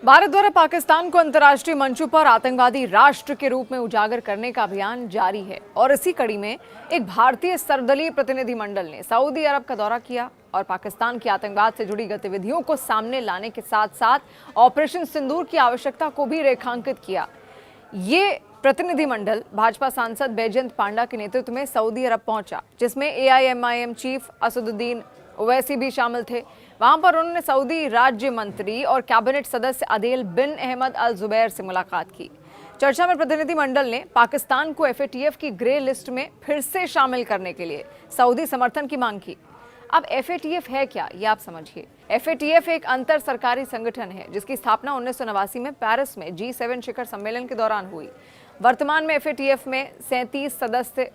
भारत द्वारा पाकिस्तान को अंतर्राष्ट्रीय मंचों पर आतंकवादी राष्ट्र के रूप में उजागर करने का अभियान जारी है और इसी कड़ी में एक भारतीय सर्वदलीय प्रतिनिधिमंडल ने सऊदी अरब का दौरा किया और पाकिस्तान की आतंकवाद से जुड़ी गतिविधियों को सामने लाने के साथ साथ ऑपरेशन सिंदूर की आवश्यकता को भी रेखांकित किया। ये प्रतिनिधिमंडल भाजपा सांसद बैजयंत पांडा के नेतृत्व में सऊदी अरब पहुंचा, जिसमें AIMIM चीफ असदुद्दीन ओवैसी भी शामिल थे। वहां पर उन्होंने सऊदी राज्य मंत्री और कैबिनेट सदस्य अदेल बिन अहमद अल जुबैर से मुलाकात की। चर्चा में प्रतिनिधिमंडल ने पाकिस्तान को FATF की ग्रे लिस्ट में फिर से शामिल करने के लिए सऊदी समर्थन की मांग की। अब FATF है क्या, ये आप समझिए। FATF एक अंतर सरकारी संगठन है जिसकी स्थापना 1989 में पेरिस में G7 शिखर सम्मेलन के दौरान हुई। वर्तमान में FATF में 37 सदस्य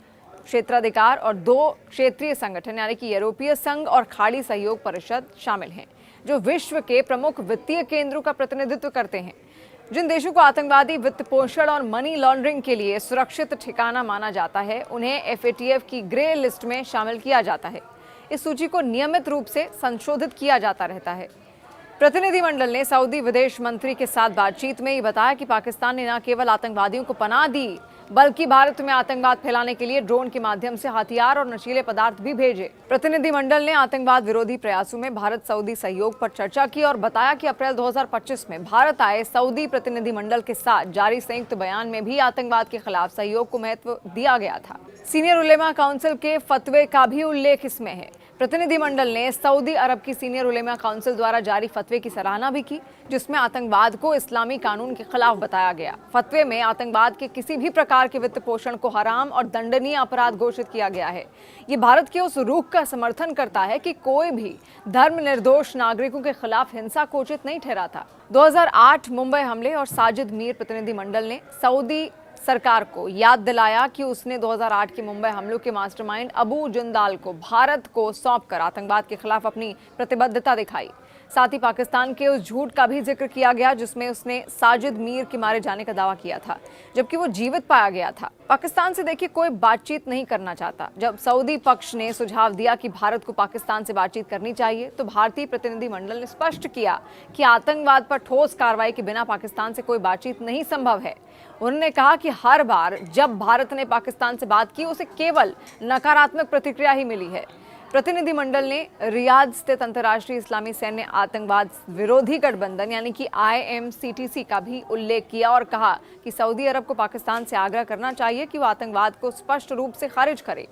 क्षेत्राधिकार और 2 क्षेत्रीय संगठन यानी कि यूरोपीय संघ और खाड़ी सहयोग परिषद शामिल हैं, जो विश्व के प्रमुख वित्तीय केंद्रों का प्रतिनिधित्व करते हैं। जिन देशों को आतंकवादी वित्त पोषण और मनी लॉन्ड्रिंग के लिए सुरक्षित ठिकाना माना जाता है, उन्हें FATF की ग्रे लिस्ट में शामिल किया जाता है। इस सूची को नियमित रूप से संशोधित किया जाता रहता है। प्रतिनिधिमंडल ने सऊदी विदेश मंत्री के साथ बातचीत में ये बताया कि पाकिस्तान ने न केवल आतंकवादियों को पनाह दी, बल्कि भारत में आतंकवाद फैलाने के लिए ड्रोन के माध्यम से हथियार और नशीले पदार्थ भी भेजे। प्रतिनिधिमंडल ने आतंकवाद विरोधी प्रयासों में भारत सऊदी सहयोग पर चर्चा की और बताया कि अप्रैल 2025 में भारत आए सऊदी प्रतिनिधिमंडल के साथ जारी संयुक्त बयान में भी आतंकवाद के खिलाफ सहयोग को महत्व दिया गया था। सीनियर उलेमा काउंसिल के फतवे का भी उल्लेख इसमें है। प्रतिनिधिमंडल ने सऊदी अरब की सीनियर उलेमा काउंसिल द्वारा जारी फतवे की सराहना भी की, जिसमें आतंकवाद को इस्लामी कानून के खिलाफ बताया गया। फतवे में आतंकवाद के किसी भी प्रकार के वित्त पोषण को हराम और दंडनीय अपराध घोषित किया गया है। ये भारत के उस रुख का समर्थन करता है कि कोई भी धर्म निर्दोष नागरिकों के खिलाफ हिंसा को उचित नहीं ठहराता। 2008 मुंबई हमले और साजिद मीर प्रतिनिधिमंडल ने सऊदी सरकार को याद दिलाया कि उसने 2008 के मुंबई हमलों के मास्टरमाइंड अबू जुंदाल को भारत को सौंपकर आतंकवाद के खिलाफ अपनी प्रतिबद्धता दिखाई। साथ ही पाकिस्तान के उस झूठ का भी जिक्र किया गया जिसमें उसने साजिद मीर के मारे जाने का दावा किया था, जबकि वो जीवित पाया गया था। पाकिस्तान से देखिए कोई बातचीत नहीं करना चाहता। जब सऊदी पक्ष ने सुझाव दिया कि भारत को पाकिस्तान से बातचीत करनी चाहिए, तो भारतीय प्रतिनिधिमंडल ने स्पष्ट किया कि आतंकवाद पर ठोस कार्रवाई के बिना पाकिस्तान से कोई बातचीत नहीं संभव है। उन्होंने कहा कि हर बार जब भारत ने पाकिस्तान से बात की, उसे केवल नकारात्मक प्रतिक्रिया ही मिली है। प्रतिनिधिमंडल ने रियाद स्थित अंतर्राष्ट्रीय इस्लामी सैन्य आतंकवाद विरोधी गठबंधन यानी कि IMCTC का भी उल्लेख किया और कहा कि सऊदी अरब को पाकिस्तान से आग्रह करना चाहिए कि वो आतंकवाद को स्पष्ट रूप से खारिज करे।